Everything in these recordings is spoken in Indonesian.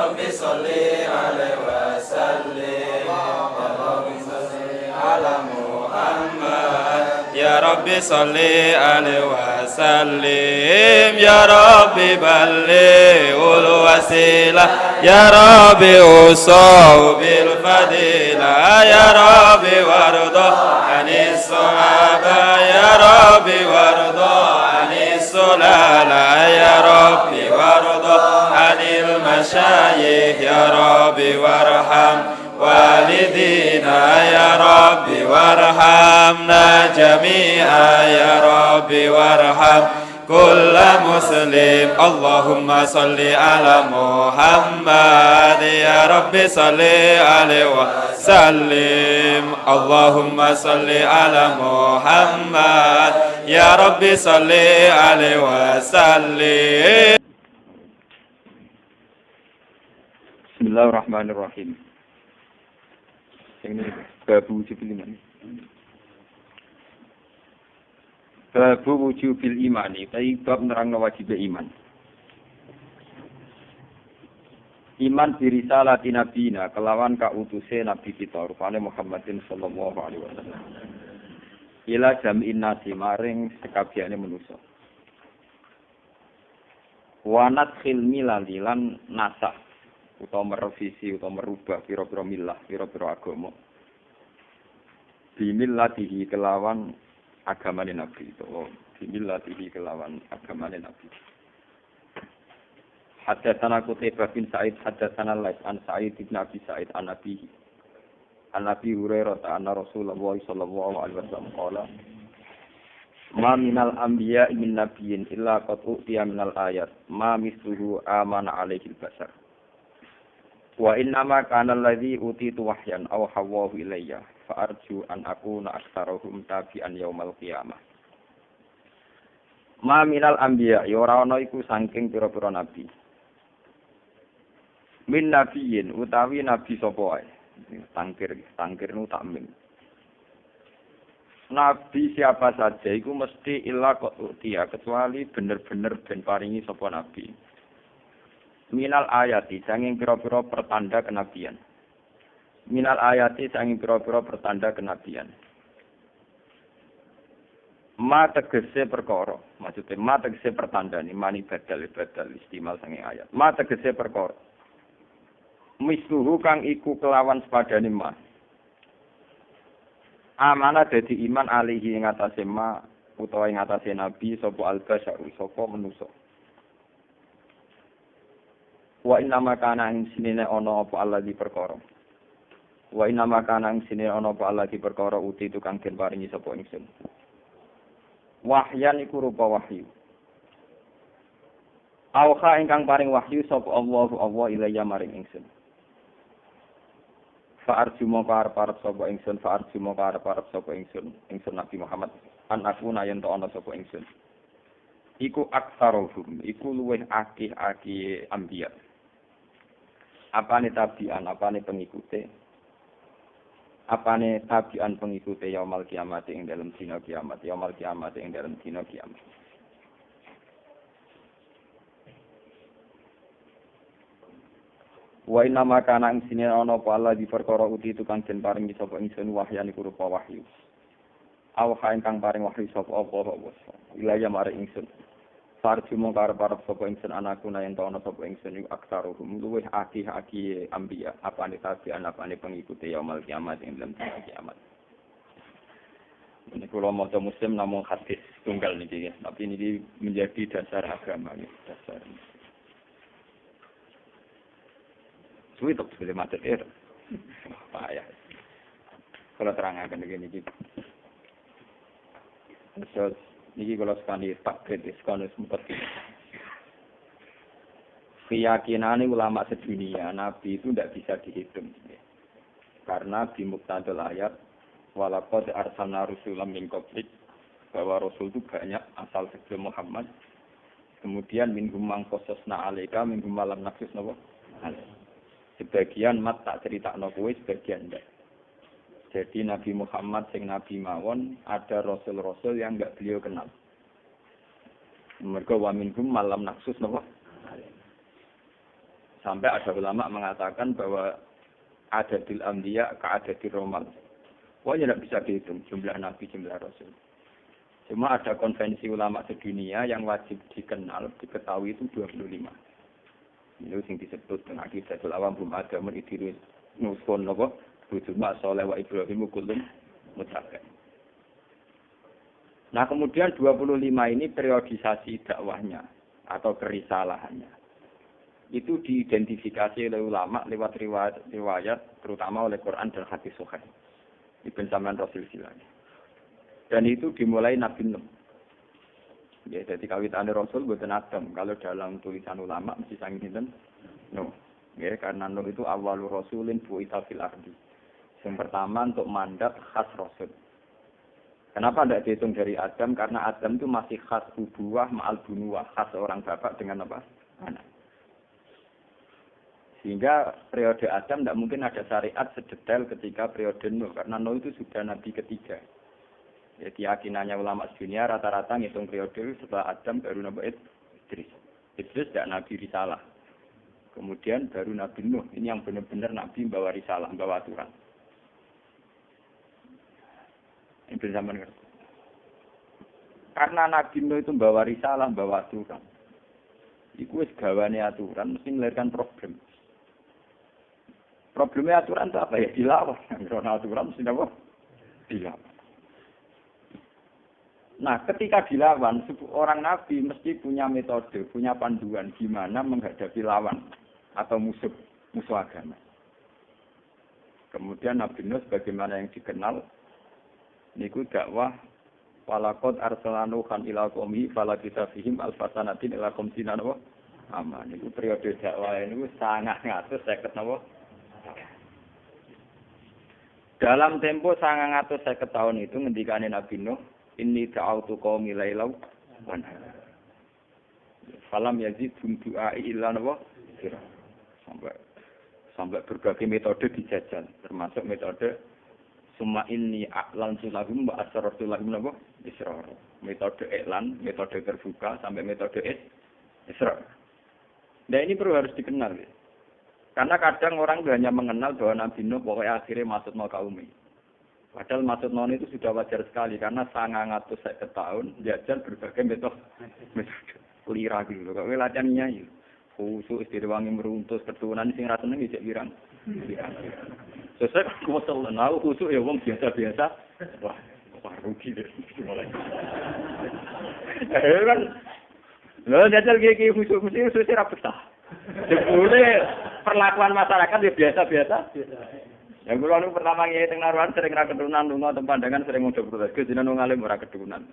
Rabbi salli alaihi wasallim. Allahumma salli ala Muhammad. Ya Rabbi salli alaihi wasallim. Ya Rabbi ballighul wasilah. Ya Rabbi usau bil fadilah. Ya Rabbi warda anis sahaba. Ya Rabbi warda anis sulala. Ya Rabbi warda anil masyayikh. Ya Rabbi warham والدينا يا ربي وارحمنا جميعا يا ربي وارحم كل مسلم اللهم صل على محمد يا ربي صل عليه وسلم اللهم صل على محمد يا ربي صل عليه وسلم. بسم الله الرحمن الرحيم. Ini babu wujubil iman. Babu wujubil imani, tapi bab nerangno wajib iman. Iman birisalati nabiyina kelawan kautuse nabi kita rupane Muhammadin sallallahu alaihi wasallam. Ila jam'in nasi maring sekabiane manusa. Wanat khilmi lalilan nasah utawa merevisi utawa merubah pira-pira milah, pira-pira agama. Bimillatihi kelawan agamane Nabi utawa bimillatihi kelawan agamane Nabi. Haddatsana Qutaibah bin Sa'id haddatsana Lais an Sa'id bin Abi Sa'id an Nabi. An Nabi Hurairah anna Rasulullah sallallahu alaihi wasallam qala ma minal anbiya'i min nabiyyin illa qad utiya minal ayat ma misluhu amana alaihi al-bashar. Wa innama kana alladhi utitu wahyan aw hawahu ilayya fa arju an akuna aktsarahum tabi'an yaumal qiyamah. Ma minal anbiya ya ora ana iku saking pira-pira nabi. Min nabiyyin utawi nabi sapa ae. Tangkir nu takmin. Nabi siapa saja iku mesti illa qad utiya kecuali bener-bener ben paringi sapa nabi. Minal ayati sanging pira-pira pertanda kenabian. Minal ayati sanging pira-pira pertanda kenabian. Ma tegese perkara, maksudnya ma tegese pertanda ni mani badal istimal sanging ayat. Ma tegese perkara. Misluhu kang iku kelawan sepadane ma. Amanah dadi iman alihi ing atase ma utawa ing atase nabi sapa al-basyaru sapa manusa. Wa inna ma kana ing sinene ana apa Allah di perkara. Wa inna ma kana ing sinene ana apa Allah di perkara uti tukang den paringi sapa ingsun. Wahyan iku rupa wahyu. Awha ingkang paring wahyu sapa Allah ilayya maring ingsun. Fa arju mongko arep sapa ingsun fa arju mongko arep sapa ingsun Nabi Muhammad an aku yen to ana sapa ingsun. Iku aksarohum iku luweh akeh ambiya. Apane tabian, apane pengikute. Apane tabian pengikute yaumul kiamat ing dalam dina kiamat, yaumul kiamat ing dalam dina kiamat. Wa inna ma kana ing sine ana apa Allah di perkara uti tukang den paringi sapa ingsun wahyan iku rupa wahyu. Awha ingkang paring wahyu sapa apa wilayah maring ingsun. Farju mong karep sapa ingsun anakku yen ana sapa ingsun iku aksaruhum luweh akeh ambiya apane tabian apane pengikute yaumul kiamat ing dalam kiamat. Ini kalau mau muslim namun hadis tunggal niki ya, tapi ini menjadi dasar agama ya, dasar. Suwi tok sebelum mati payah. Kalau terangkan begini gitu. Terus niki kalau sekali tak kritis kalau sempat keyakinan ulama sedunia Nabi itu tidak bisa dihitung ya. Karena di muqtadal ayat walaqad arsalna rusulan min qablik bahwa rasul itu banyak asal sebelum Muhammad. Kemudian minhum man qasasna 'alaika minhum lam naqsus napa. Sebagian mat tak critakno kowe sebagian ndak. Jadi Nabi Muhammad sing Nabi mawon ada rasul-rasul yang enggak beliau kenal. Mergo wa minhum malam naksus napa? Sampai ada ulama mengatakan bahwa adadil anbiya ka'adadir romal. Pokoknya tidak bisa dihitung jumlah nabi, jumlah rasul. Cuma ada konvensi ulama sedunia yang wajib dikenal, diketahui itu 25. Ini yang disebut dengan Aqidatul Awam Bum Adamun Idris Nuskun Nopo Bujuma Soleh wa Ibrahim Kulum Mutakin. Nah kemudian 25 ini periodisasi dakwahnya atau kerisalahannya. Itu diidentifikasi oleh ulama lewat riwayat terutama oleh Quran dan hadis sahih. Ibn Zaman Rasul Silani. Dan itu dimulai Nabi Nuh. Ya, jadi kawitan Rasul buatan Adam. Kalau dalam tulisan ulama mesti sanggih Nuh. Ya, karena Nuh itu awalul Rasulin bu'itsa fil ardi. Yang pertama untuk mandat khas Rasul. Kenapa tidak dihitung dari Adam? Karena Adam itu masih khas ubuwah ma'al bunuwah, khas orang bapak dengan apa? Anak. Sehingga periode Adam tidak mungkin ada syariat sedetail ketika periode Nuh. Karena Nuh itu sudah nabi ketiga. Ya, keyakinannya ulama dunia rata-rata ngitung periode setelah Adam baru Nabi Idris. Idris tidak nabi risalah. Kemudian baru Nabi Nuh. Ini yang benar-benar nabi membawa risalah, membawa aturan. Ibn Zaman ngerti. Karena Nabi Nuh itu membawa risalah, membawa aturan. Iku wis gawane aturan mesti melahirkan problem. Problemnya aturan itu apa ya? Dilawan. Karena aturan mesti apa? Dilawan. Nah, ketika dilawan, orang Nabi mesti punya metode, punya panduan gimana menghadapi lawan atau musuh agama. Kemudian Nabi Nuh sebagaimana yang dikenal, niku dakwah walaqad arsalna nuhan ila qaumi falabitha fihim alfasanatin ila qamsina wa aman. Niku periode dakwah niku sangat ngatus 50 napa? Dalam tempo 950 tahun itu ngendikane Nabi Nuh, inni ta'autu qaumi lailau wa nahar. Falam yazidhum du'ai illa nawa sampai berbagai metode dijajal, termasuk metode summa inni a'lantu lahum wa asrartu lahum nawa israr. Metode iklan, metode terbuka sampai metode israr. Nah ini perlu harus dikenal ya. Karena kadang orang hanya mengenal bahwa Nabi Nuh pokoknya akhirnya masuk mau kaum ini. Padahal maksud non itu sudah wajar sekali karena 950 tahun jajal berbagai metode kulira gitu. Kalau latihan nyanyi, khusus direwangi meruntus keturunan sing ra seneng iki pirang. Sesuk kuwasal nau khusus ya wong biasa-biasa. Wah rugi deh mulai. Kan lho jajal iki khusus ra betah. Jebule perlakuan masyarakat ya biasa-biasa. Yang kula nu pertama nggih teng Naruan sering ra keturunan lunga tempandangan sering ngono protes. Jenengan ngalim ora keturunan.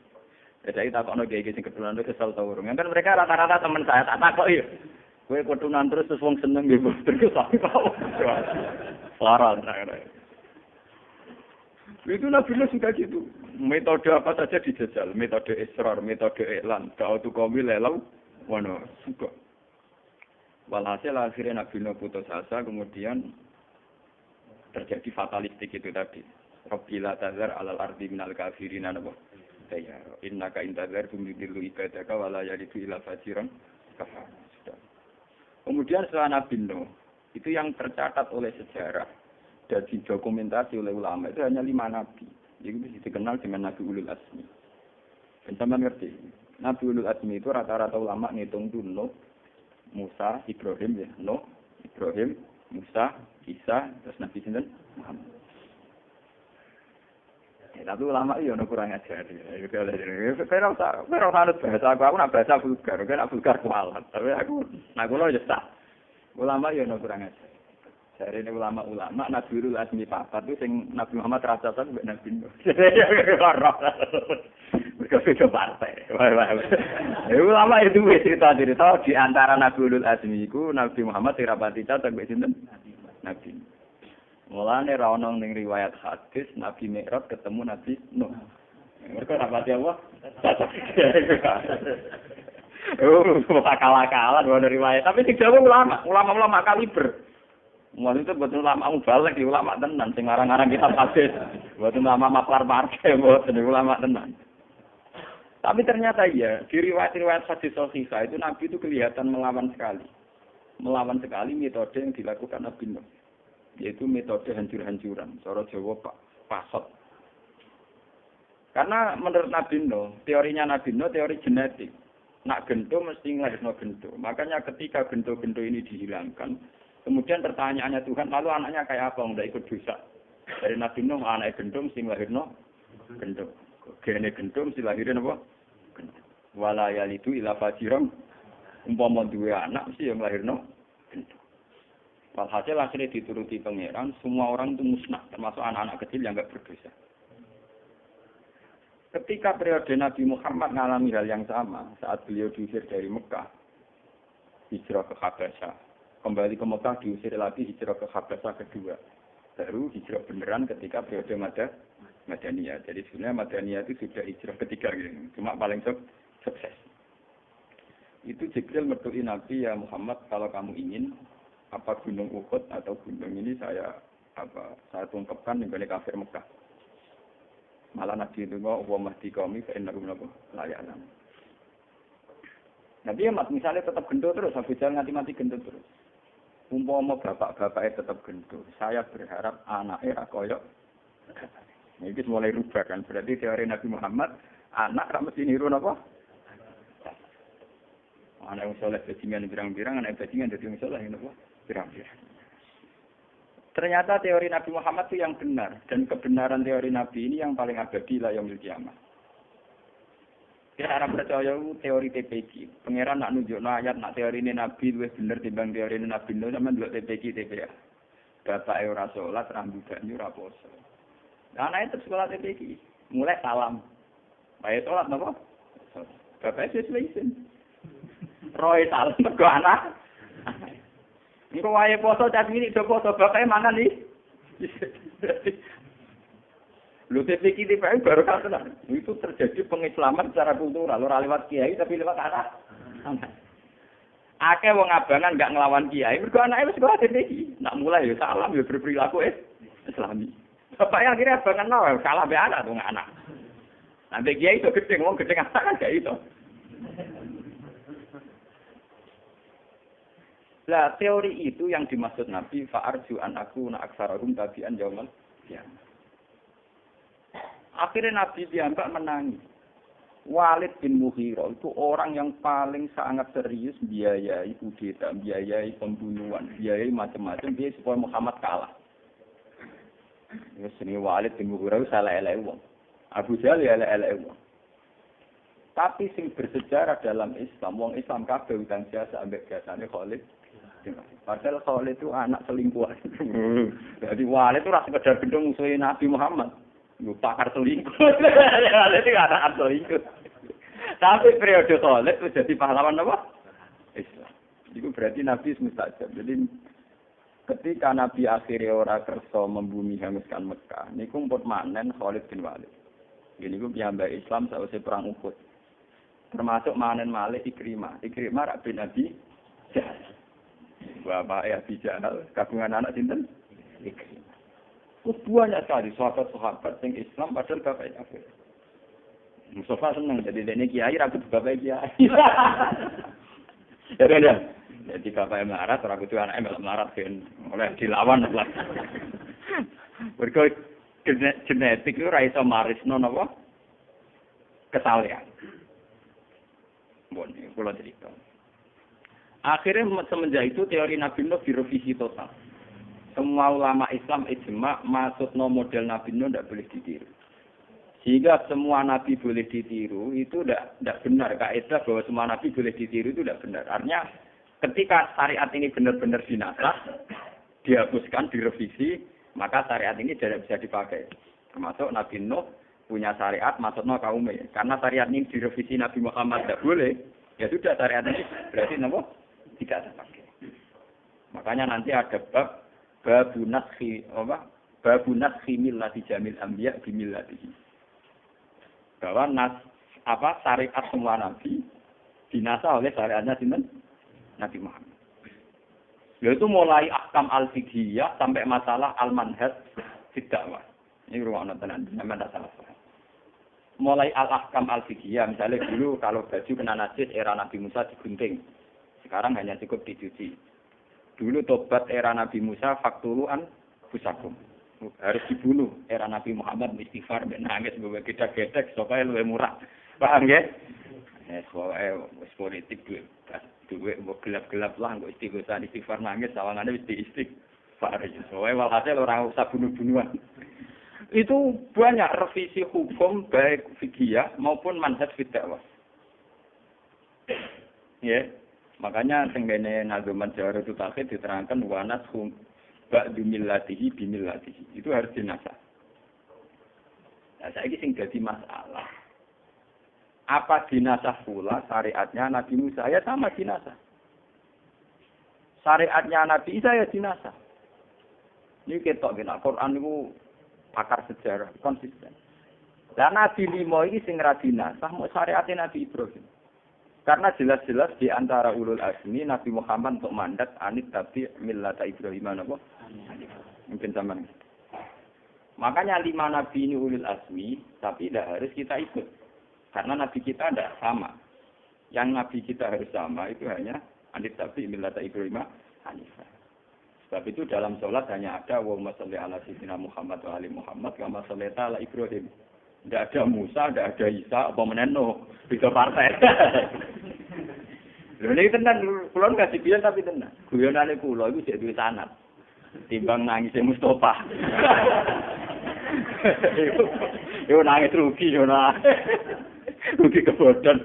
Jadi tak takokno kiai sing keturunan itu kesel ta urung. Kan mereka rata-rata teman saya tak takoki. Kowe keturunan terus wong seneng nggih terus tapi kok. Laral nah. Itu Nabi sudah gitu. Metode apa saja dijajal, metode israr, metode iklan, ta'atu qaumi lelau wono suka. Walhasil akhirnya Nabi Nuh putus asa, kemudian terjadi fatalistik itu tadi. Rabbila tazar alal ardi minal kafirina nabo. Ya, innaka intazar bumidillu ibadaka wala yalidu ila fajiran kafar. Kemudian setelah Nabi Nuh, itu yang tercatat oleh sejarah dan didokumentasi oleh ulama itu hanya 5 nabi. Itu dikenal dengan Nabi Ulul Azmi. Dan sama ngerti, Nabi Ulul Azmi itu rata-rata ulama ngitung dulu Nuh, Musa, Ibrahim ya, Nuh, Ibrahim, Musa, Isa, terus Nabi sinten Muhammad. Tapi ulama iya ono kurang ajar ya. Pero sanut bahasa aku nak bahasa vulgar, kan vulgar kualat. Tapi aku kula ya sah. Ulama iya ono kurang ajar. Jarene ulama Nabi Ulul Azmi papat itu sing Nabi Muhammad rasa-rasa mbek Nabi Nuh. Berbeda partai. Ulama itu cerita di antara Nabi Ulul Azmi iku Nabi Muhammad dirapati cocok mbek sinten? Nabi. Mulane ra ono ning riwayat hadis Nabi Mi'raj ketemu Nabi Nuh. Mereka rapati Allah. Akal-akalan ono riwayat, tapi sing jauh ulama kaliber. Mulane itu betul ulama mubalek di ulama tenan sing ngarang-ngarang kitab hadis. Betul ulama maklar partai mboten ulama tenan. Tapi ternyata ya, di riwayat-riwayat hadis sahih itu Nabi itu kelihatan melawan sekali. melawan sekali metode yang dilakukan Nabi Nuh, yaitu metode hancur-hancuran, cara Jawa pasot. Karena menurut Nabi Nuh, teorinya Nabi Nuh teori genetik. Nak gento mesti ngelahirno gento. Makanya ketika gento-gento ini dihilangkan, kemudian pertanyaannya Tuhan, lalu anaknya kayak apa? Udah ikut dosa. Dari Nabi Nuh, anak gento mesti ngelahirno gento. Gene gento mesti lahirin apa? Gento. Wala yalidu ila fajiram. Umpama duwe anak mesti yang ngelahirno gento. Walhasil akhirnya dituruti pangeran, semua orang itu musnah, termasuk anak-anak kecil yang enggak berdosa. Ketika periode Nabi Muhammad mengalami hal yang sama, saat beliau diusir dari Mekah, hijrah ke Habasyah. Kembali ke Mekah, diusir lagi hijrah ke Habasyah kedua. Baru hijrah beneran ketika periode Madaniyah. Jadi sebenarnya Madaniyah itu sudah hijrah ketiga, gitu. Cuma paling sukses. Itu Jibril mertui Nabi, ya Muhammad, kalau kamu ingin, apa gunung Uhud atau gunung ini saya tungkapkan menjadi kafir Mekah. Malah Nabi itu ngomong, wa mahdi kami, fa'innakum layanan. Nabi ya misalnya tetap gendut terus, Abu Jahal mati gendut terus. Umpama bapak-bapaknya tetap gendut, saya berharap anaknya koyok. Ini mulai rubah kan, berarti teori Nabi Muhammad, anak mesti niru apa? Anak yang soleh bajingan birang-birang, anak yang bajingan jadi yang soleh apa? Birang-birang. Ternyata teori Nabi Muhammad itu yang benar. Dan kebenaran teori Nabi ini yang paling abadi la yaumil kiamah. Kita harap percaya teori TPG. Pangeran nak nunjuk ayat nak teori ini Nabi lebih benar timbang teori ini Nabi. Itu sama dua TPG TPA. Bapak ora salat, rambutnya ora poso. Nah, anak itu sekolah TPG. Mulai salam. Baik salat napa? Bapak sesuai izin. Roy salam ke anak. Engko wae poso cah mini do poso bapake mangan iki. Lho TPK baru kata itu terjadi pengislaman secara kultural, ora lewat kiai tapi lewat anak. Akeh wong abangan enggak nglawan kiai, mergo anake wis sekolah TPK. Nak mulai ya salam ya berperilaku Islami. Bapaknya akhirnya abangan nawa salah be anak tuh anak. Nanti kiai itu gede wong gede anak kan gak itu. Nah, teori itu yang dimaksud Nabi fa'arju an aku na aksararum tabi'an yaumal qiyamah. Akhirnya Nabi dianggap menangis. Walid bin Mughirah itu orang yang paling sangat serius biayai kudeta, biayai pembunuhan, biayai macam-macam dia supaya Muhammad kalah. Ya sini Walid bin Mughirah salah elek wong. Abu Jahal ya elek wong. Tapi sing bersejarah dalam Islam, wong Islam kabeh utang jasa ambek jasane Khalid. Padahal Khalid itu anak selingkuhan. Jadi Walid itu rasa sekedar gendong musuhin Nabi Muhammad. Lu pakar selingkuh. Walid itu anak selingkuh. Tapi periode Khalid itu jadi pahlawan apa? Islam. Itu berarti Nabi mustajab. Jadi ketika Nabi akhirnya ora kersa membumi hanguskan Mekah, niku mpun manen Khalid bin Walid. Ini ku piyambak Islam sausé perang Uhud. Termasuk manen malih Ikrimah. Ikrimah rak bin Abi Jahal. Bapak Abi Jahal, kagungan anak sinten? Ikrimah. Banyak sekali sahabat-sahabat yang Islam padahal bapak kafir. Mustafa senang jadi dene kiai rambut bapak kiai. Ya kan ya. Jadi bapak melarat ora kudu anake melarat ben oleh dilawan lah. Mergo genetik itu ora iso marisno napa? Kesalahan. Bon, kula cerita. Akhirnya semenjak itu teori Nabi Nuh direvisi total. Semua ulama Islam ijma maksudnya model Nabi Nuh tidak boleh ditiru. Sehingga semua Nabi boleh ditiru itu tidak benar. Kaidah bahwa semua Nabi boleh ditiru itu tidak benar. Artinya ketika syariat ini benar-benar dinasah, dihapuskan, direvisi, maka syariat ini tidak bisa dipakai. Termasuk Nabi Nuh punya syariat maksudnya kaumnya. Karena syariat ini direvisi Nabi Muhammad tidak boleh, ya sudah syariat ini berarti apa? Tidak terpakai. Makanya nanti ada babu naskhi millati jamil anbiya bimillatihi. Bahwa syariat semua nabi dinasah oleh syariatnya sinten? Nabi Muhammad. Yaitu mulai ahkam al-fiqhiyah sampai masalah al-manhaj fi dakwah. Ini ruang tenan, sampeyan tak salah. Mulai al-ahkam al-fiqhiyah, misalnya dulu kalau baju kena najis era Nabi Musa digunting. Sekarang hanya cukup dicuci. Dulu tobat era Nabi Musa faktuluan fusakum. Harus dibunuh. Era Nabi Muhammad istighfar ben nangis bawa gedek-gedek supaya luwih murah. Paham nggih? Soalnya politik duit gelap-gelap lah kok istighfar nangis sawangane wis istighfar. Soalnya walhasil orang usah bunuh-bunuhan. Itu banyak revisi hukum baik fikih maupun manhaj dakwah. Ya. Makanya tenggene nazaman Jawharatul Tauhid diterangkan wanas hum ba'du millatihi bimillatihi. Itu harus dinasah. Nah, saiki sing dadi masalah. Apa dinasah pula syariatnya Nabi Musa? Ya sama dinasah. Syariatnya Nabi Isa ya dinasah. Ini ketok kena Quran itu pakar sejarah konsisten. Dan Nabi Limo ini sing ra dinasah mau syariatnya Nabi Ibrahim. Karena jelas-jelas di antara ulul azmi Nabi Muhammad untuk mandat anit tapi millata Ibrahim apa? Mungkin sama. Makanya 5 nabi ini ulul azmi, tapi tidak harus kita ikut. Karena nabi kita tidak sama. Yang nabi kita harus sama itu hanya anit tapi millata Ibrahim Hanifah. Sebab itu dalam sholat hanya ada wa sholli ala sayyidina Muhammad wa ali Muhammad wa sholli ala Ibrahim. Tidak ada Musa, tidak ada Isa, apa meneno, bisa partai. Lha niki tenan kula kasih biyen tapi tenan. Guyonane kula iku jek duwe sanad. Timbang nangis Mustofa. Yo nangis rugi yo nah. Rugi kebodhon.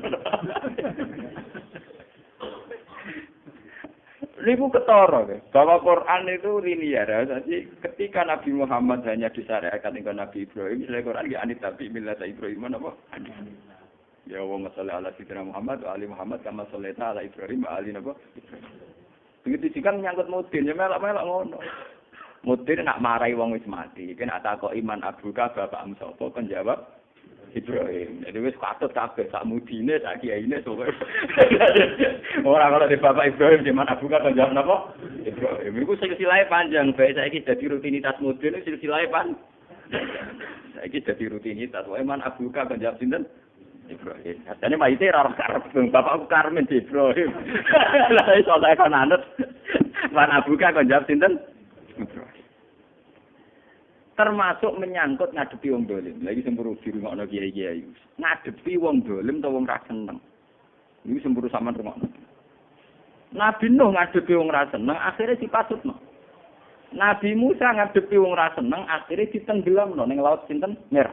Niku ketara bahwa Quran itu linear. Jadi ketika Nabi Muhammad hanya disyariatkan dengan Nabi Ibrahim, Quran ya anit tapi millata Ibrahim apa? Ya wa salli ala sayyidina Muhammad wa ali Muhammad kama shallaita ala Ibrahim wa ali napa? Begitu juga menyangkut mudin ya melok-melok ngono. Mudin nak marahi wong wis mati, kan tak kok iman abuka bapakmu sapa kan jawab Ibrahim. Jadi wis katut kabeh sak mudine sak kiyaine sok. Ora kalau di bapak Ibrahim di mana buka kan jawab napa? Ibrahim. Iku silsilahe panjang, bae saiki dadi rutinitas mudin silsilahe panjang. Saiki dadi rutinitas. Wae man abuka kan jawab sinten? Ibrahim. Katane mayite ora karep bapakku Karmen Ibrahim. Lah iso tak kon anut. Man abuka kan jawab sinten? Ibrahim. Termasuk menyangkut ngadepi wong dolim. Lagi semburu dirungokno kiai-kiai. Ngadepi wong dolim utawa wong ra seneng. Iki semburu sampean rungokno. Nabi Nuh ngadepi wong ra seneng, akhire dipasutno. Nabi Musa ngadepi wong ra seneng, akhire ditenggelamno ning laut sinten? Merah.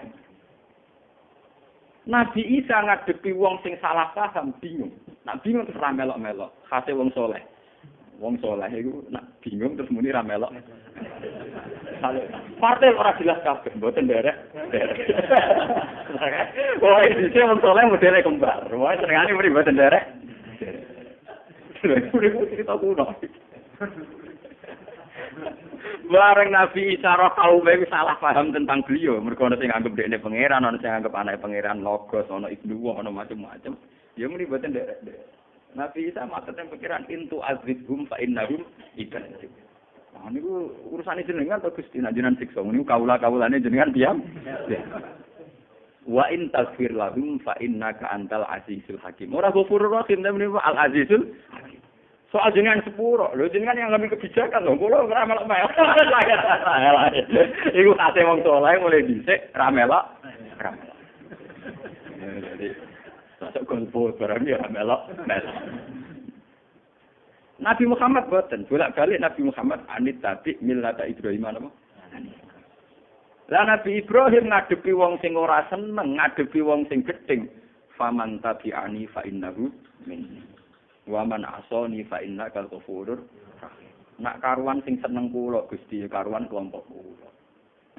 Nabi Isa ngadepi wong sing salah paham, bingung. Nak bingung terus ra melok-melok. Khase wong saleh. Wong saleh iku nak bingung terus muni ra melok. Partai ora jelas kabeh, mboten derek. Wah, iki wong saleh modele kembar. Wah, senengane mrene mboten derek. Kita kuno. Bareng Nabi Isa roh kaum wis salah paham tentang beliau, mergo ana sing nganggep dekne pangeran, ana sing nganggep anake pangeran logos, ana ibnu, ana macam-macam. Ya mrene mboten derek. Nabi Isa maksudnya pikiran intu azribhum fa innahum ikan. Nah niku urusane jenengan to Gusti jenengan siksa niku kaula-kaulane jenengan diam. Wa in taghfir lahum fa innaka antal azizul hakim. Ora ghafurur rahim tapi al azizul hakim. Soal jenengan sepuro, lho jenengan yang ngambil kebijakan lho, kula ora melok-melok. Iku kate wong saleh mulai dhisik ra melok. Jadi masuk golput barang ya melok. Nabi Muhammad boten, bolak-balik Nabi Muhammad anit tapi millata Ibrahim apa? Lah Nabi Ibrahim ngadepi wong sing ora seneng, ngadepi wong sing gedeng, faman tabi'ani fa innahu minni. Wa man asani fa innaka ghafurur rahim. Nak karuan sing seneng kula Gusti, karuan kelompok kula.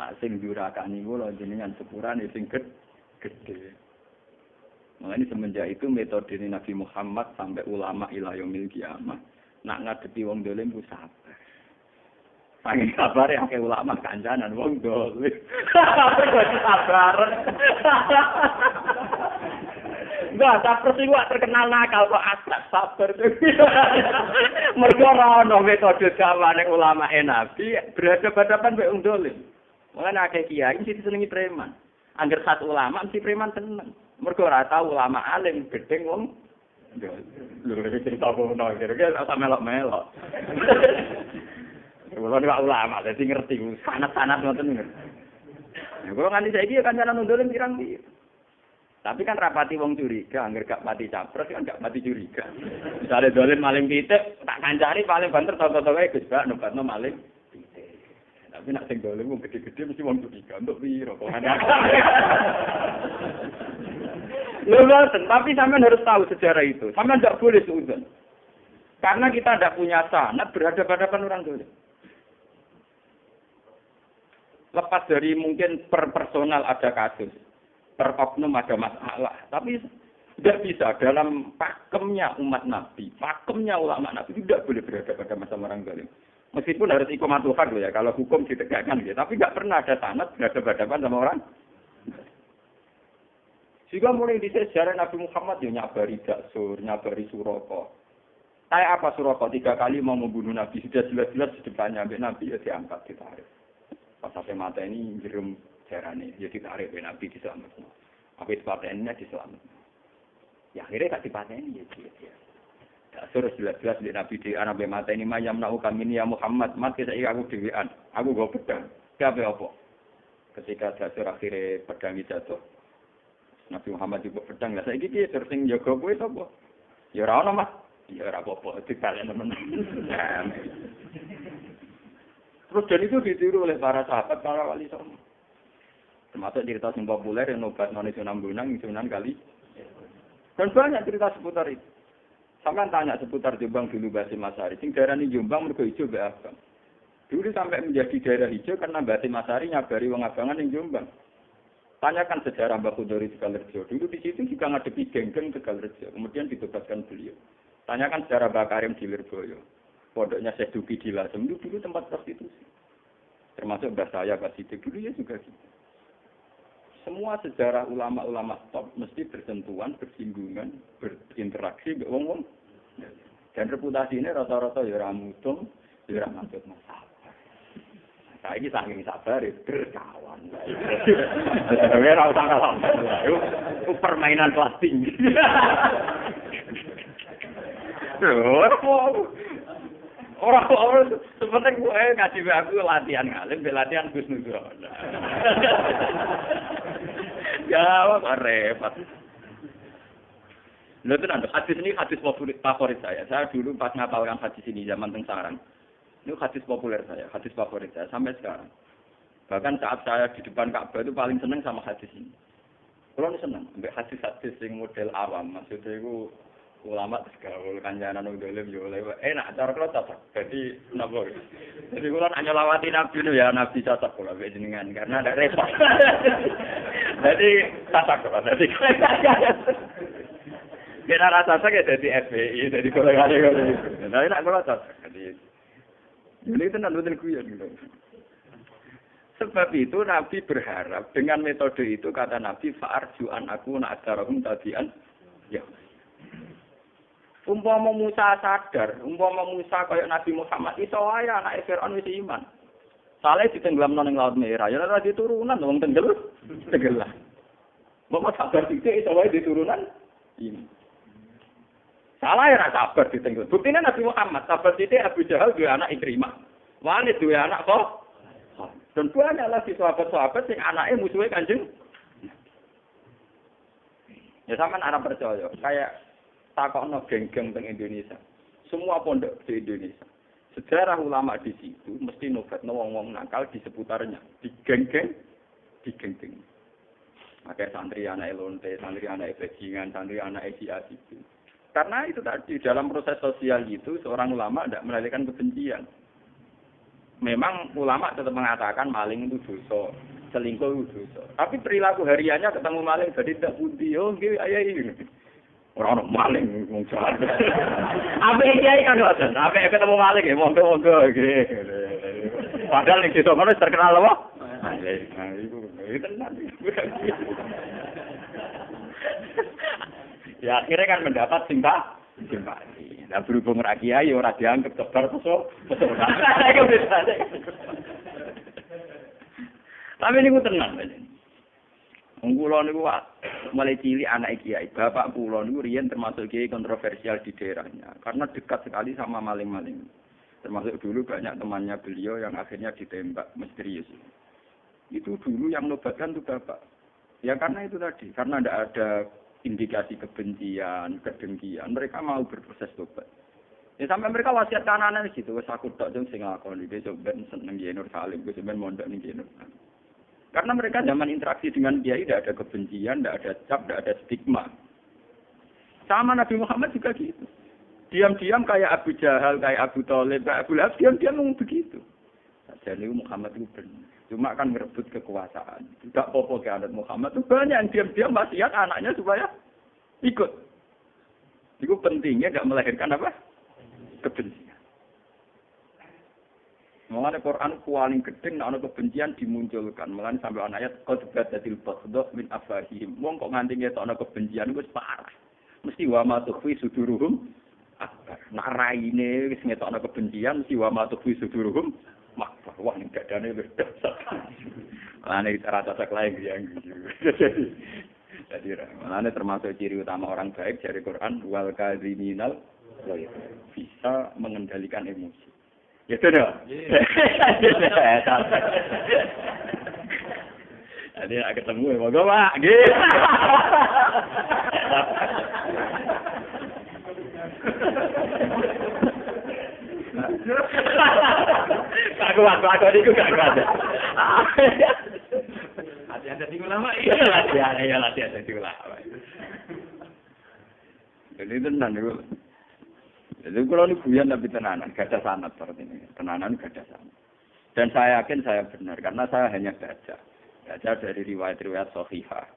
Nak sing durakani kula jenengan sepurane sing gedhe. Makanya semenjak itu metode Nabi Muhammad sampai ulama ila yaumil kiamah nak ngadepi wong dolim ku sabar. Saking sabar ya ke ulama kancanan wong dolim. Sabar. Enggak, sabar sih gua terkenal nakal kok asal sabar. Mergo ora ono metode gawane ulama Nabi berhadapan-hadapan mek wong dolim. Mulane akeh kiai sing disenengi preman. Angger satu ulama mesti preman seneng. Mergo ora tau ulama alim gedeng wong lho iki cerita kono kira-kira ora melok-melok. Wong ulama dadi ngerti sanad-sanad ngoten ngerti. Ya kula nganti saiki ya kancanan ndolen pirang piye. Tapi kan rapati wong curiga, angger gak mati capres kan gak mati curiga. Misale dolen maling pitik, tak kancani paling banter toto-toto wae Gus Bak nobatno maling pitik. Tapi nek sing dolen wong gede-gede mesti wong curiga untuk piro kok ana. Lho, tapi sampean harus tahu sejarah itu. Sampean tidak boleh seuzon. Karena kita tidak punya sanad berhadapan-hadapan orang dolim. Lepas dari mungkin per personal ada kasus, per oknum ada masalah, tapi tidak bisa dalam pakemnya umat Nabi, pakemnya ulama Nabi tidak boleh berhadapan sama orang zalim. Meskipun harus ikomat Tuhan loh ya, kalau hukum ditegakkan gitu, tapi nggak pernah ada sanad berhadapan sama orang. Jika mulai di sejarah Nabi Muhammad ya nyabari Daksur, nyabari Suroko. Kayak apa Suroko 3 kali mau membunuh Nabi, sudah jelas-jelas di depannya Nabi ya diangkat ditarik. Pas sampai mata ini jerum jarane, ya ditarik Nabi diselamatkan. Apa itu patenya diselamatkan. Ya akhirnya gak dipateni ya dia. Daksur jelas-jelas di Nabi di anak mata ini mayam nau kami ya Muhammad, mati saya aku dewean, aku go pedang. Kabeh apa? Ketika Daksur akhirnya pedang jatuh. Nabi Muhammad juga pedang lah. Saiki piye terus sing jaga kowe sapa? Ya ora ono, Mas. Ya ora apa-apa, dibalen temen. Terus dan itu ditiru oleh para sahabat, para wali songo. Termasuk cerita yang populer yang nobat noni Sunan Bonang, Sunan Kali. Dan banyak cerita seputar itu. Sampai tanya seputar Jombang dulu Basim Masari. Sing daerah ini Jombang mergo hijau be abang. Dulu sampai menjadi daerah hijau karena Basim Masari nyabari wong abangan yang Jombang. Tanyakan sejarah Mbah Kudori Tegalrejo. Dulu di situ juga ngadepi geng-geng Tegalrejo. Kemudian dibebaskan beliau. Tanyakan sejarah Mbah Karim di Lirboyo. Pondoknya Syekh Duki di Lasem itu dulu tempat prostitusi. Termasuk Mbah saya Pak Sidik dulu ya juga gitu. Semua sejarah ulama-ulama top mesti bersentuhan, bersinggungan, berinteraksi dengan wong-wong. Dan reputasi ini rata-rata ya ora mudeng, ya ora maksud masalah. Saya ini saking sabar berkawan. Ora usah kalah. Itu permainan kelas tinggi. Orang seperti gue ngasih aku latihan ngalim, latihan Gus Nuzron. Ya, repot. Lalu itu nanti hadis ini hadis favorit saya. Saya dulu pas ngapalkan hadis ini zaman Tengsarang. Ini hadis populer saya, hadis favorit saya sampai sekarang. Bahkan saat saya di depan Ka'bah itu paling senang sama hadis ini. Kalau ini senang, hadis-hadis yang model awam, maksudnya itu ulama gaul kancanan dolim yo enak cara kula cocok. Jadi napa? Jadi kula hanya lawati nabi ya nabi cocok kula mek jenengan karena ada repot. Jadi cocok kula dadi. Kira rasa saya jadi FPI, jadi kula kali-kali. Nah enak kula cocok. Jadi ini tenan mboten guyon gitu. Sebab itu Nabi berharap dengan metode itu kata Nabi fa'arjuan aku na adarahum tabian ya. Umpama Musa sadar, umpama Musa kaya Nabi Muhammad iso wae anake Firaun wis iman. Saleh ditenggelamno ning Laut Merah, ya ora diturunan wong tenggelam. Mbok sabar sithik iso wae diturunan ini. Salah ya sabar ditenggelam. Buktine Nabi Muhammad sabar sithik Abu Jahal duwe anak Ikrimah. Walid duwe anak kok. Dan banyak lagi sahabat-sahabat sing anake musuhe Kanjeng. Ya sampean ora percaya, kayak takokno geng-geng teng Indonesia. Semua pondok di Indonesia. Sejarah ulama di situ mesti nobatno wong-wong nakal di seputarnya, di geng-geng, di geng-geng. Makanya santri anak lonte, santri anak bajingan, santri anak itu. Karena itu tadi dalam proses sosial itu seorang ulama tidak melahirkan kebencian. Memang ulama tetap mengatakan maling itu dosa, selingkuh itu dosa. Tapi perilaku hariannya ketemu maling jadi tidak putih, oh nggih ayai. Orang maling wong jahat. Ape kiai kan ngoten, ape ketemu maling ya monggo-monggo nggih. Padahal ning desa ngono terkenal apa? Maling. Nah iku tenan. Ya akhirnya kan mendapat simpati. Nah berhubung ra kiai ora dianggap kebar pesona. Tapi niku tenan. Kula niku mulai cilik anak kiai, bapak kula niku riyen termasuk kiai kontroversial di daerahnya karena dekat sekali sama maling-maling. Termasuk dulu banyak temannya beliau yang akhirnya ditembak misterius. Itu dulu yang nobatkan itu bapak. Ya karena itu tadi, karena tidak ada indikasi kebencian, kedengkian, mereka mau berproses tobat. Ya sampai mereka wasiat kanan gitu, wes aku tok jeng sing ngakoni iki ben seneng Kiai Nur Salim, wis ben mondok ning Kiai Nur Salim. Karena mereka zaman interaksi dengan Kiai tidak ada kebencian, tidak ada cap, tidak ada stigma. Sama Nabi Muhammad juga gitu. Diam-diam kayak Abu Jahal, kayak Abu Thalib, kayak Abu Lahab, diam-diam ngomong begitu. Jadi Muhammad itu benar. Cuma kan merebut kekuasaan. Tidak apa-apa ke anak Muhammad itu banyak yang diam-diam wasiat anaknya supaya ikut. Itu pentingnya tidak melahirkan apa? Kebencian. Mengenai Quran paling gedeng, ada kebencian dimunculkan. Mengenai sampai ayat qad badatil baghdha min afahihim. Wong kok nganti ngetokno kebencian wis parah. Mesti wa ma tukhfi suduruhum akbar. Nak raine wis ngetokno kebencian mesti wa ma tukhfi suduruhum makbar. Wah ning dadane wis dasar. Lane rata-rata lain yang jadi mana termasuk ciri utama orang baik dari Quran wal kadhiminal bisa mengendalikan emosi. Ya sudah. Jadi nak ketemu ya moga Pak. Nggih. Aku niku gak ada. Latihan dadi ulama iya latihan dadi ulama. Jadi tenan niku. Jadi kalau ini guyon tapi tenanan, gak ada sanad seperti ini. Tenanan gak ada sanad. Dan saya yakin saya benar karena saya hanya baca dari riwayat-riwayat sahihah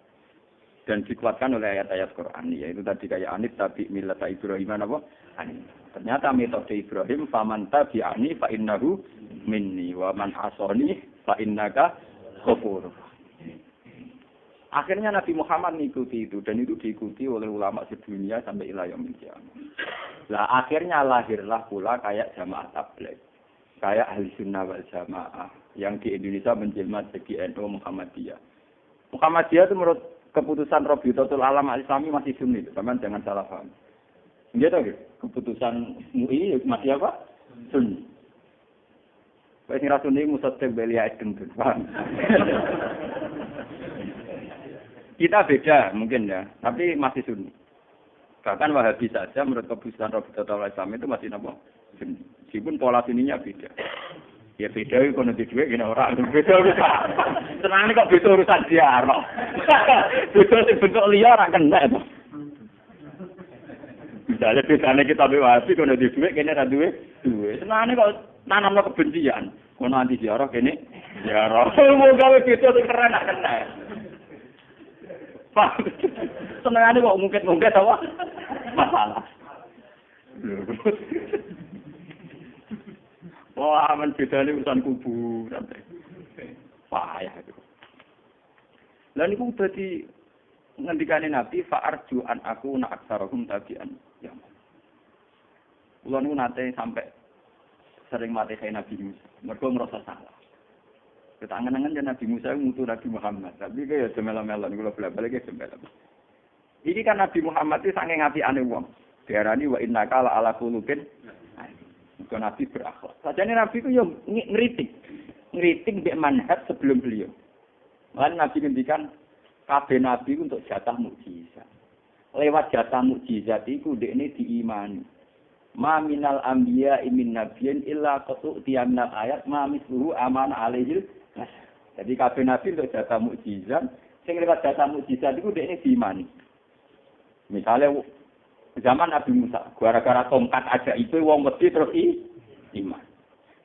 dan dikuatkan oleh ayat-ayat Quran. Yaitu tadi kayak anit tabi millat Ibrahim apa? Anit. Ternyata metode Ibrahim faman tabi'ani fa innahu minni wa man asani fa innaka ghafurur. Akhirnya Nabi Muhammad mengikuti itu dan itu diikuti oleh ulama sedunia sampai ila yaumil qiyamah. Lah akhirnya lahirlah pula kayak jamaah tabligh, kayak ahli sunnah wal jamaah yang di Indonesia menjelma jadi NU Muhammadiyah. Muhammadiyah itu menurut keputusan Rabitatul Alam Al-Islami masih sunni, teman jangan salah paham. Gitu gitu. Keputusan MUI masih apa? Sunni. Baik sing sunni musaddiq belia gendut. Kita beda mungkin ya, tapi masih sunni. Bahkan Wahabi saja menurut keputusan Rabitatul Islam itu masih apa? Meskipun pola sininya beda. Ya beda itu kalau duit gini orang beda. Senang kok beda urusan ziarah. Beda sih bentuk liar orang kena itu. Misalnya bedanya kita Wahabi kalau duit gini ada duit. Senang kok nanam kebencian. Kalau nanti ziarah gini ziarah. Mau gawe beda itu keren nak kena. Pak, senangnya kok mungkin apa? Masalah. Wah, aman bedanya urusan kuburan. Payah itu. Lalu itu berarti ngendikane Nabi fa'arju an aku na aksarakum tabi'an. Ya. Kula niku nate sampai sering mati kayak Nabi Musa. Mergo merasa salah. Ketangan-angan ya Nabi Musa mutu Nabi Muhammad. Tapi kayak semela-mela kula balik-balik semela. Ini kan Nabi Muhammad itu saking apikane wong. Diarani wa innaka la ala qulubin. Bukan Nabi berakhlak. Sajane Nabi itu yo ngritik mbek manhaj sebelum beliau. Lan Nabi ngendikan kabeh nabi untuk jatah mukjizat. Lewat jatah mukjizat iku dekne diimani. Ma minal anbiya min nabiyyin illa qatu tiyanal ayat ma misluhu aman alaihi. Jadi kabeh nabi untuk jatah mukjizat, sing lewat jatah mukjizat iku dekne diimani. Misalnya zaman Nabi Musa, gara-gara tongkat aja itu wong mesti terus iman.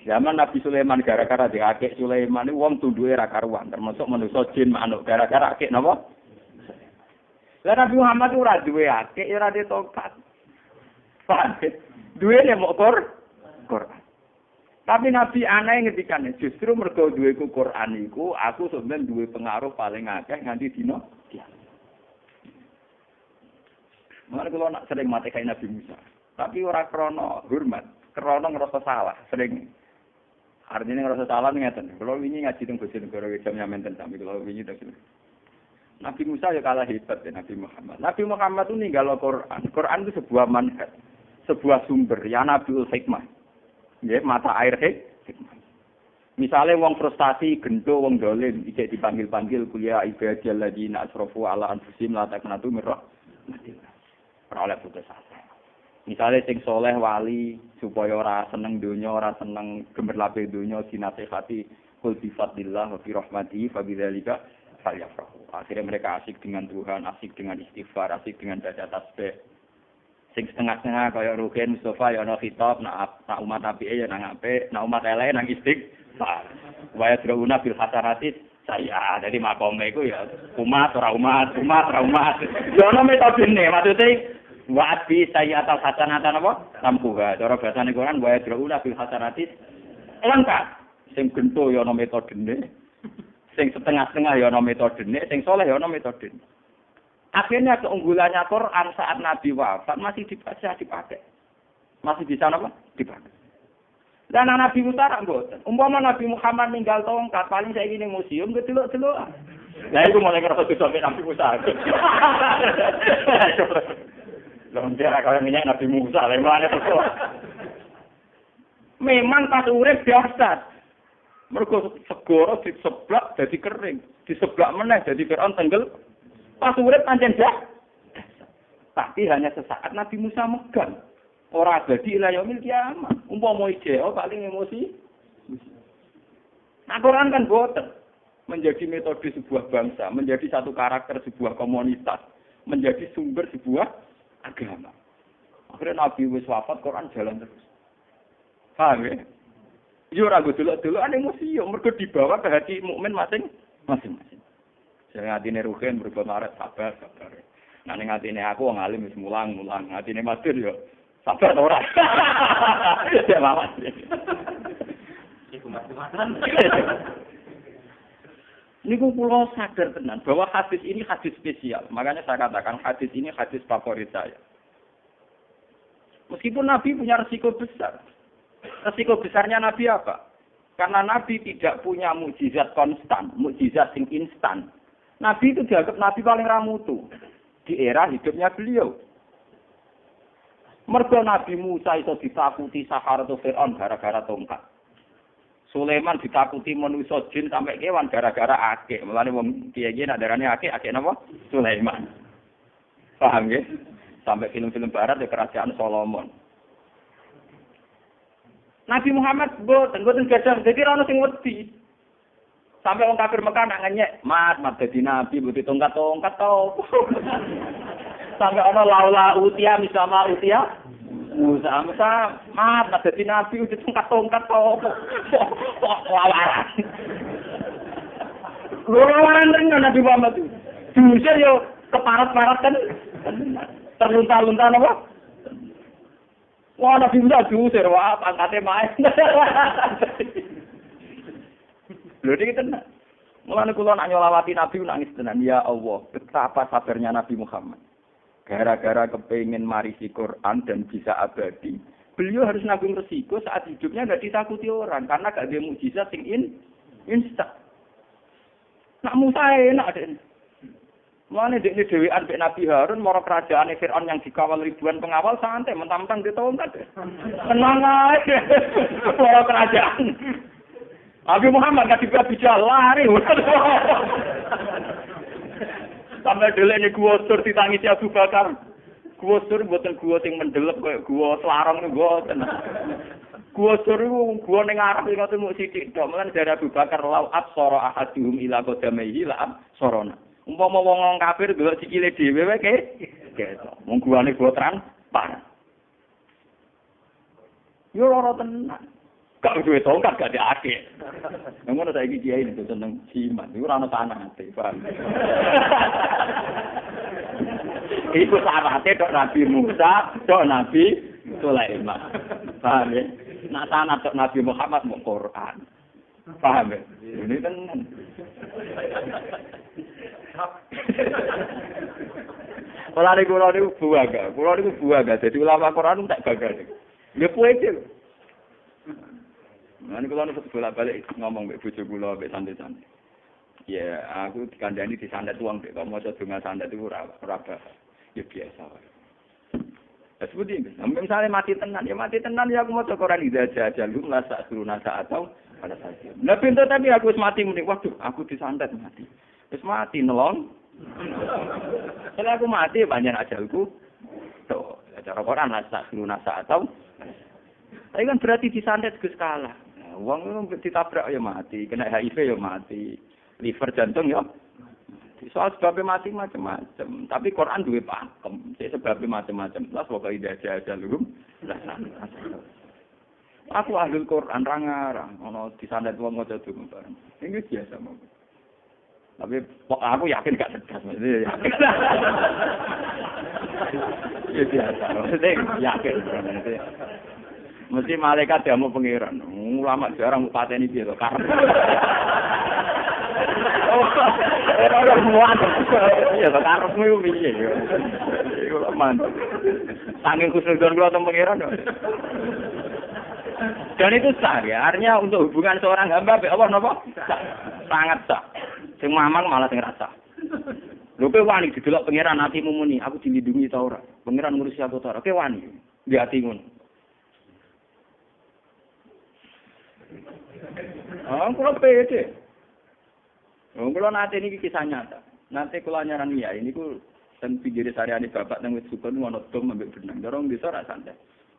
Zaman Nabi Sulaiman gara-gara diakek Sulaiman itu wong tunduke ra karuan, termasuk manusa jin manuk gara-gara akek napa? Lah Nabi Muhammad ora duwe akek, ora duwe tongkat. Duwene mok Quran. Tapi Nabi aneh ngendikane justru mergo duwe Quran iku aku sampeyan duwe pengaruh paling akeh nganti dina kiamat. Mulane kula nak sering mati kayak Nabi Musa. Tapi ora krana hormat, krana ngrasa salah, sering. Artinya ngrasa salah ngeten. Kula wingi ngaji teng Bojonegoro jam nyamenten sami kula wingi teng Nabi Musa ya kalah hebat ya Nabi Muhammad. Nabi Muhammad itu ninggal Quran. Quran itu sebuah manhaj, sebuah sumber, ya Nabiul Hikmah. Nggih, mata air hikmah. Misale wong frustasi, gento wong dolim, ijek dipanggil-panggil kuliah ibadil ladina asrafu ala anfusihim la taqnatu min rahmatillah. Ora oleh putus asa. Misale sing soleh wali supaya ora seneng donya, ora seneng gemerlape donya dinasihati kul bi fadlillah wa bi rahmatihi fa bidzalika falyafrahu. Akhirnya mereka asik dengan Tuhan, asik dengan istighfar, asik dengan baca tasbih. Sing setengah-setengah kaya Rugen Mustafa ya ana khitab nak umat apike ya nang apik, nak umat eleke nang istighfar. Wa yadruna bil hasanati saya. Jadi makome iku ya umat ora umat. Ya ana metodene maksude wa bi sayyatal hasanatan apa? Tampuha. Cara bahasane Quran wa yadruna bil hasanati lengkap. Sing gento ya ana metodene. Sing setengah-setengah ya ana metodene, sing saleh ya ana metodene. Akhirnya keunggulannya Quran saat Nabi wafat masih dipakai. Masih bisa apa? Dipakai. Dan Nabi Musa rak mboten. Umpama Nabi Muhammad ninggal tongkat, paling saya ini museum kedelok-delok. Lah iku mulai ngerasa dosa Nabi Musa. Lamun dia kalau minyak Nabi Musa, lemane terus. Memang pas urip biasa. Mergo segoro diseblak dadi kering, diseblak meneh dadi Firaun tenggel. Pas urip pancen dah. Tapi hanya sesaat Nabi Musa megang. Ora abadi ila yaumil kiamat. Umpama ijeo paling emosi. Nah, Quran kan boten. Menjadi metode sebuah bangsa, menjadi satu karakter sebuah komunitas, menjadi sumber sebuah agama. Akhirnya Nabi wis wafat, Quran jalan terus. Paham ya? Yo ora dulu emosi yo mergo dibawa ke hati mukmin masing-masing. Sing atine ruhen berubah maret sabar. Nah ning atine aku wong alim wis mulang. Atine matur yo sabar ora. Ya lawas. Iku mati-matan. Niku kula sadar tenan bahwa hadis ini hadis spesial. Makanya saya katakan hadis ini hadis favorit saya. Meskipun Nabi punya resiko besar. Resiko besarnya Nabi apa? Karena Nabi tidak punya mukjizat konstan, mukjizat sing instan. Nabi itu dianggap Nabi paling ramutu di era hidupnya beliau. Mergo Nabi Musa itu ditakuti Saharatu Fir'aun gara-gara tongkat. Sulaiman ditakuti manusia jin sampai kewan gara-gara akeh. Mulane wong kiye-kiye nak darane akeh napa? Sulaiman. Paham nggih? Sampai film-film barat di kerajaan Solomon. Nabi Muhammad boten gadah dadi ana sing wedi. Sampai orang kafir Mekah nak ngenyek, mat dadi nabi butuh tongkat-tongkat to. Sampai ana laula utia misama utia. Musa mat dadi nabi butuh tongkat-tongkat to. Lawaran. Lawaran tenan Nabi Muhammad itu. Diusir yo keparat-parat kan. Terlunta-lunta napa? Wah Nabi Musa diusir wah pangkate main. Lho iki tenan. Mulane kula nak nyolawati Nabi nangis tenan. Ya Allah, betapa sabarnya Nabi Muhammad. Gara-gara kepengin marisi Quran dan bisa abadi, beliau harus nanggung resiko saat hidupnya enggak ditakuti orang karena gak ada mukjizat sing instan. Nak Musa enak deh. Mulane dekne dhewean mek Nabi Harun mara kerajaane Firaun yang dikawal ribuan pengawal santai mentang-mentang ditongkat. Tenang ae. Mara kerajaan. Nabi Muhammad gak bisa lari. Sampai dulu ini gua sur ditangisi Abu Bakar. Gua sur buatan gua sing mendelep kayak gua selarang nih gua tenang. Gua sur gua neng Arab ini ngotot mau sidik. Domalan dari Abu Bakar lau absoro ahaduhum ila kodamaihi la absorona. Umpama wong kafir delok sikile dhewe wae ketok. Wong gua nih gua transparan. Yo ora tenan. Gak duwe tongkat gak diake. Ngono saiki kiai itu seneng siman. Iku ora ono sanate, Pak. Iku sanate tok Nabi Musa, tok Nabi Sulaiman. Paham ya? Nak sanat tok Nabi Muhammad mau Quran. Paham ya? Ini tenan. Kula niku buaga. Dadi ulama Quran tak gagal. Ya puede. Nah, ini kalau nih bolak-balik ngomong mbek bojo kula mbek santai-santai. Ya, aku dikandani di santet uang mbek kamu aja donga santet itu ora bahas. Ya biasa wae. Seperti ini. Misalnya mati tenan ya aku mau Quran aja lu lah sak suruna atau pada saja. Nah pintu tapi aku wis mati muni. Waduh, aku disantet mati. Wis mati nelong. Kalau aku mati banyak ajalku. Tuh, cara Quran lah sak suruna atau. Tapi kan berarti disantet Gus kalah. Wong ditabrak ya mati, kena HIV ya mati. Liver jantung ya. Soal sebabnya mati macam-macam. Tapi Quran duwe pakem. Sebabnya macam-macam. Lah pokoke aja lho. Aku ahli Quran ra ngarang. Ono disandet wong maca donga bareng. Ini biasa mau. Tapi aku yakin gak cerdas. Ya biasa. Yakin. Mesti malaikat dia mau pangeran. Ulama jarang pateni piye to karep. Ora muat. Ya to karepmu yo piye yo. Iku mantap. Saking kusnudon kula teng pangeran. Dan itu sah ya. Artinya untuk hubungan seorang hamba be Allah napa? Sangat sah. Sing mamang malah sing rasa. Lho kowe wani didelok pangeran atimu muni, aku dilindungi ta ora? Pangeran ngurusi aku ta ora? Kowe wani di ati ngono. Kalau pede. Kalau nanti ini kisah nyata. Nanti kalau nyaran ya ini ku dan pinggir sariane bapak nang wis sukun ono dom ambek benang. Dorong bisa ra santai.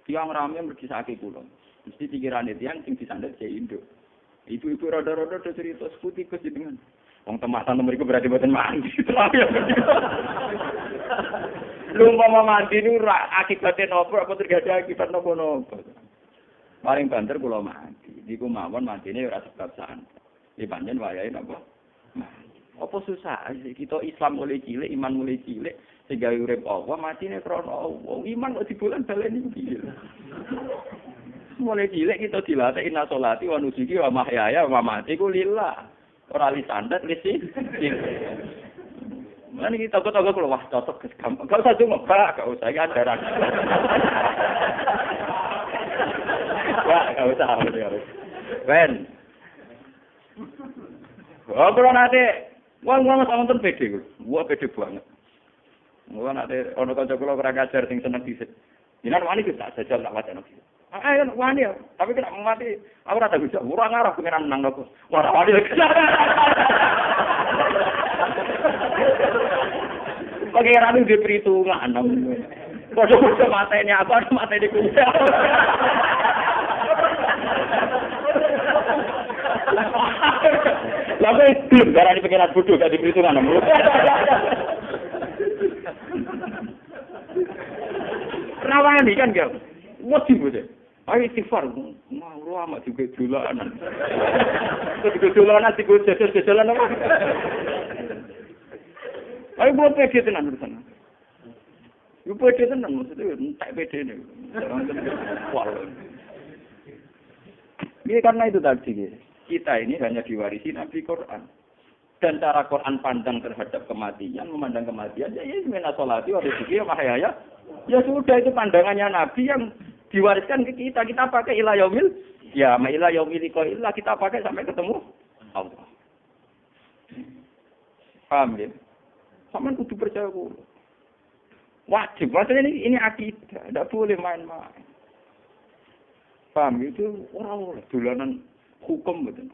Tiang rame berkisahke kula. Mesti pikirane tiang sing disandet se Indo. Ibu-ibu rada-rada cerita seputi Gus jenengan. Wong tematan mriku berarti boten mandi. Lu umpama mandi niku akibate napa apa terjadi akibat napa-napa. Paling banter kula mandi. Niku mawon mandine ora sebab santet. Iki pancen wayahe napa? Apa susah kita Islam mulai cilik, iman mulai cilik, sehingga urip Allah matine krana Allah. Iman kok dibulan baleni piye? Mulai cilik kita dilatih inna sholati wa nusuki wa mahyaya wa mamati ku lillah. Ora li santet lisi. Lan iki toko-toko kula wah cocok gampang. Gak usah cuma gak usah iki ajaran. Gak usah. Ben. Kalau nanti, wong sama pede, gua pede banget. Gua nanti ono kanca kula ora ngajar sing seneng dhisik. Jinan wani kita jajal tak wacana iki. Ayo wani ya, tapi kena mati. Aku ora tak bisa, ora ngarah pengen menang nopo. Ora wani. Pengiran itu diperhitungan. Padha-padha mateni aku ada mateni kuwi. Lalu itu darah di pengiran bodoh gak diperhitungan. Rawani kan gak? Wajib bodoh. Ayo istighfar. Mau amat juga dolanan. Juga dolanan juga jalan apa? Ayo belum pede tenan urusan. Yo pede tenan maksudnya entek pede ne. Ini karena itu tadi kita ini hanya diwarisi Nabi Quran. Dan cara Quran pandang terhadap kematian, memandang kematian, ya mena sholati wa rizki wa mahyaya. Ya sudah itu pandangannya Nabi yang diwariskan ke kita. Kita pakai ila yaumil, ya ma ila yaumil illa kita pakai sampai ketemu Allah. Paham ya? Sama kudu percaya kulo. Wajib, maksudnya ini akidah, tidak boleh main-main. Paham itu orang dolanan hukum betul.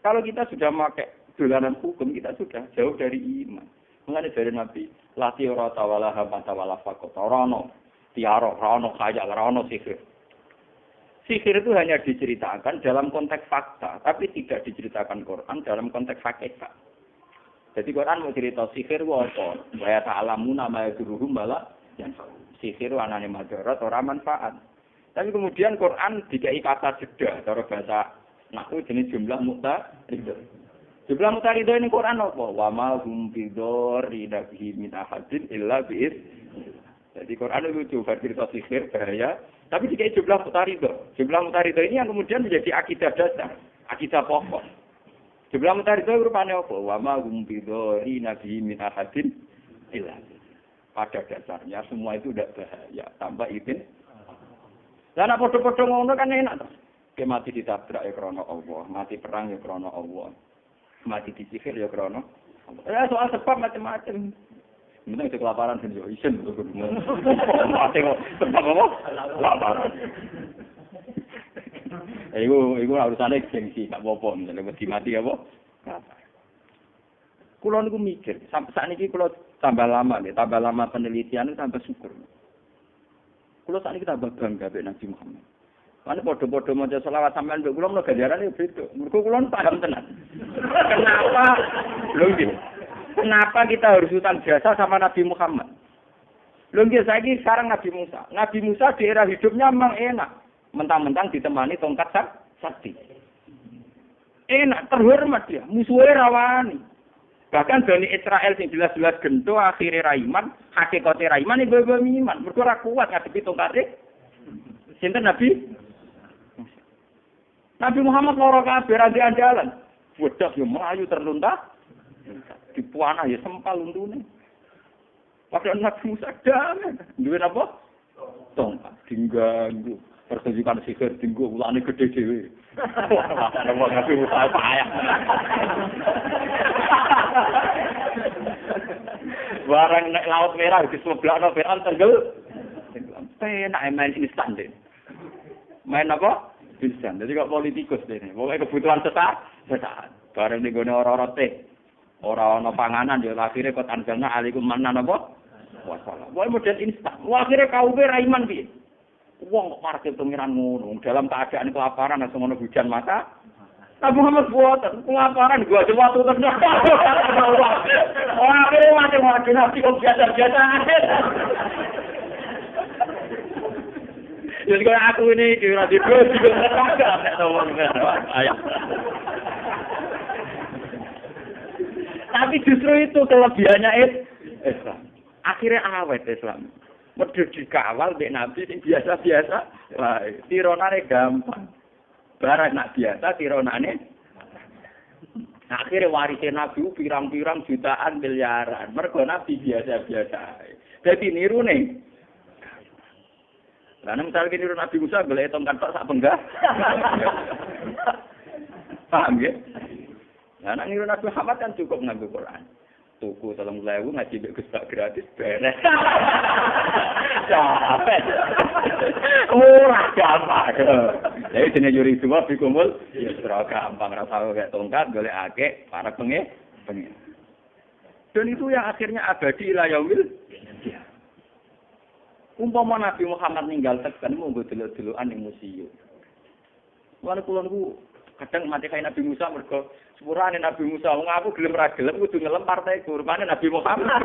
Kalau kita sudah pakai dolanan hukum, kita sudah jauh dari iman. Mengenai dari Nabi, lati ora tawala hamba tawala fakot, orano, tiaro, orano kaya, orano sihir. Sihir itu hanya diceritakan dalam konteks fakta, tapi tidak diceritakan Quran dalam konteks hakikat. Jadi Quran mau cerita sihir apa? Wa ta'lamuna ma yadurruhum bala yang sihir anane madarat ora manfaat. Tapi kemudian Quran dikai kata jeda, cara bahasa nahwu jenis jumlah mutaridho. Jumlah mutaridho ini Quran apa? Wa ma hum bidori nabihi min ahadin illa bi'id. Jadi Quran itu juga cerita sihir bahaya, tapi dikai jumlah mutaridho. Jumlah mutaridho ini yang kemudian menjadi akidah dasar, akidah pokok. Jumlah mutaridho rupane apa? Wa ma hum bidori nabihi min ahadin illa. Pada dasarnya semua itu tidak bahaya, tanpa izin. Lah nek padha-padha ngono kan enak to. Ke mati ditabrak ya krana Allah, mati perang ya krana Allah. Mati disihir ya krana Allah. Ya soal sebab macam-macam. Mending sing kelaparan ben yo isin. Mate kok tebak apa? Kelaparan. Iku urusane gengsi, gak apa-apa, mesti mati apa? Kulo niku mikir, sampai saat ini kulo tambah lama penelitian tambah syukur. Kulo saat ini tambah bangga dengan Nabi Muhammad. Mana podo-podo maca selawat sampean mbek kula menawa ganjarane beda. Mergo kula paham tenan. Kenapa kita harus utang jasa sama Nabi Muhammad? Lho nggih saiki sekarang Nabi Musa. Nabi Musa di era hidupnya memang enak. Mentang-mentang ditemani tongkat sakti. Enak, terhormat dia. Musuhnya rawani. Bahkan Bani Israel sing jelas-jelas gento akhire ra iman, hakikate ra iman ibu iman. Mergo ora kuat ngadepi tongkate. Sinten Nabi Muhammad loro kabeh ra andalan. Wedak yo mlayu terlunta. Dipuanah ya sempal untune. Padahal Nabi Musa damai. Duwe apa? Tongkat diganggu. Pertunjukan sihir tinggu ulane gede dhewe. Nabi Musa payah. Barang nek laut merah diseblakno Fir'aun tenggel. Penak main instan deh. Main apa? Instan. Jadi kok politikus dene. Pokoke kebutuhan sesaat. Bareng ning gone ora-ora teh. Ora ana panganan ya akhire kok anjalna alaikum manan apa? Wassalam. Wae model instan. Akhire kaume ra iman piye? Wong kok marke pengiran ngono dalam keadaan kelaparan langsung ono hujan mata. Nabi Muhammad buatan kelaparan gua cuma tuh terus. Orang ini macam-macam nabi kok biasa-biasa aja. Jadi kalau aku ini kira di bawah juga terpakai nek ngomong ayah. Tapi justru itu kelebihannya Islam. Akhirnya awet Islam. Medhot dikawal mbek nabi sing biasa-biasa. Lah, tironane gampang. Barang nak biasa tironane. Akhirnya warise nabi pirang-pirang jutaan miliaran. Mergo nabi biasa-biasa. Dadi nirune. Lah nek misal niru Nabi Musa golek tongkat tok sak benggah. Paham ya? Lah nek niru Nabi Muhammad kan cukup nganggo Quran. Tuku 3.000 ngaji mbek Gus Pak gratis beres. Capek. Ora gampang. Jadi jenenge yuri semua bikumul ya ora gampang ra tau gak tongkat golekake para pengen. Dan itu yang akhirnya abadi ila yaumil. Umpama Nabi Muhammad ninggal tekan monggo delok-delokan ning museum. Wala kula niku kadang mati kaya Nabi Musa mergo sepurane Nabi Musa wong aku gelem ra gelem kudu ngelem partai kurmane Nabi Muhammad.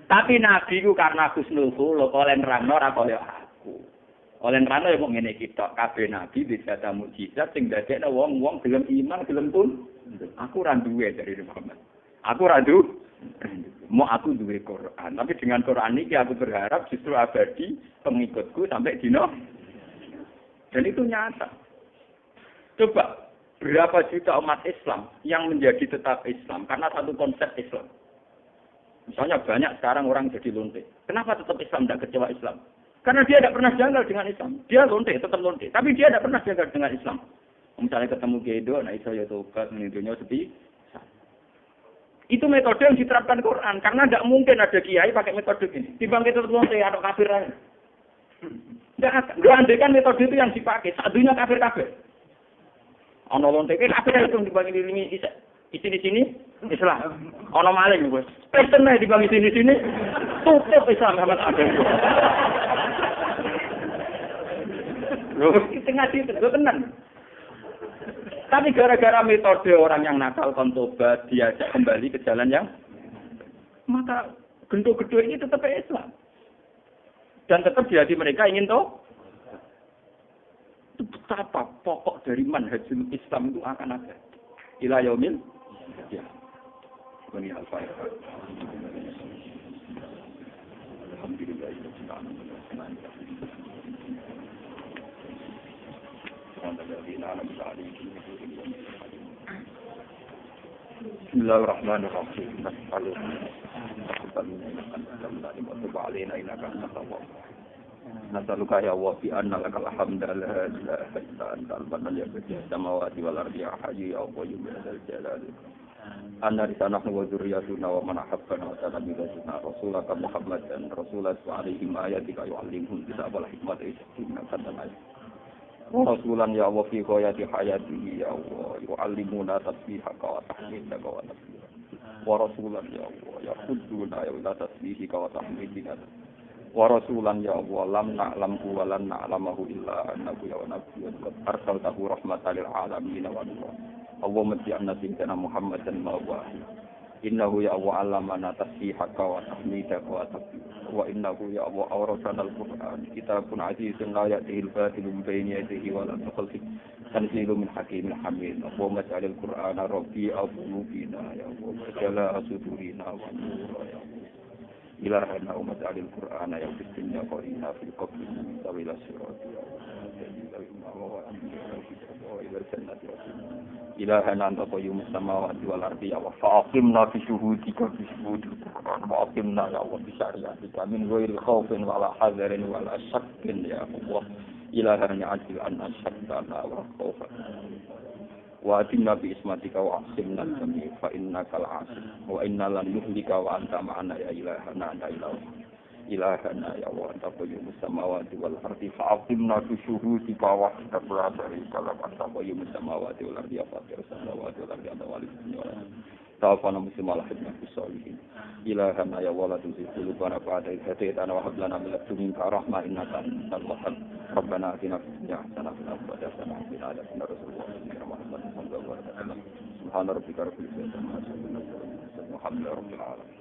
Tapi Nabi ku karena husnul khuluq oleh nerangno ora kaya aku. Oleh nerangno ya mung ngene iki tok kabeh nabi bisa ta mukjizat sing dadekno wong-wong gelem iman gelem tun. Aku ra duwe dari Muhammad. Aku ra duwe. Mau aku duwe Quran, tapi dengan Quran ini aku berharap justru abadi pengikutku sampai dino. Dan itu nyata. Coba berapa juta umat Islam yang menjadi tetap Islam karena satu konsep Islam. Misalnya banyak sekarang orang jadi lonte. Kenapa tetap Islam tidak kecewa Islam? Karena dia tidak pernah janggal dengan Islam. Dia lonte, tetap lonte. Tapi dia tidak pernah janggal dengan Islam. Misalnya ketemu Gedo, nah iso ya tobat, menunjuknya sepi. Itu metode yang diterapkan Quran. Karena tidak mungkin ada kiai pakai metode ini. Timbang kita lonte atau kafir lain. Tidak andekan metode itu yang dipakai. Satunya kafir-kafir. Ono lonte kafir itu dibagi ini di sini Islam. Ono maling bos. Kristen dibagi di sini tutup Islam sama ada. Loh, kita ngaji itu tenang. Tapi gara-gara metode orang yang nakal kontobat diajak kembali ke jalan yang maka gendut-gendut ini tetap Islam. Dan tetap di hati mereka ingin tahu itu betapa pokok dari manhajul Islam itu akan ada. Ila yaumil ya. Ini al-Fatihah. Alhamdulillah. Bismillahirrahmanirrahim. Nasaluka ya wa fi anna lakal hamda la ilaha illa anta al-mannan ya badi'us samawati wal ardi ya hayyu ya qayyum ya dzal jalali Anna risanah wa dzurriyyatuna wa man ahabbana wa ta'ala biladuna rasulaka Muhammadan rasulan wa alaihim ayatika yu'allimuhum kitab wal hikmata yusdina katanan rasulan ya Allah fi ghayati hayatihi ya Allah yu'allimuna tasbihaka wa tahmidaka wa tasbihaka wa rasulan ya Allah yahudduna ya ila tasbihika wa tahmidika wa rasulan ya Allah lam na'lamhu wa lan na'lamahu illa annahu ya nabiyyun qad arsaltahu rahmatan lil alamin wa nura Allahumma ja'alna sayyidina Muhammadan mawahid innahu ya Allah alamana tasbihaka wa tahmidaka wa tasbihaka wa innahu ya Allah awrasana al-Qur'an kitabun azizun la ya'tihil batilu min bayni yadayhi wa la khalfihi tanzilu min hakimin hamid Allahumma ja'alil Qur'ana rabi'a qulubina ya Allah jala sudurina wa nura ya Allah ilahana wa ja'alil Qur'ana ya fitnya qarina fil qabri tawila sirati ya Allah wa ila jannati ilahana anta qayyumus samawati wal ardi ya fa'aqimna fi syuhudika fi syuhudil Qur'an wa aqimna ya Allah bi syariatika min ghairi khaufin wala hadarin wala shakkin ya Allah ilahana ajil an ashaddana wa khawfan wa atimna bi ismatika wa aqsimna jami' fa innaka al-asim wa inna lan nuhlika wa anta ma'ana ya ilahana anta ilahana ya Allah anta qayyumus samawati wal ardi fa'aqimna fi syuhudika wa tabra'ari kalam anta qayyumus samawati wal ardi fatir samawati wal ardi anta waliyunya tawafana muslimal hidmah bisalihin ilahana ya Allah tuzil qulubana ba'da idh hadaytana wa hab lana min ladunka rahmah innaka antal wahhab rabbana atina fid dunya hasanah wa fil akhirati hasanah wa qina adzabannar Muhammad sallallahu alaihi wasallam subhana rabbika rabbil izzati amma yasifun wa salamun alal mursalin walhamdulillahi rabbil alamin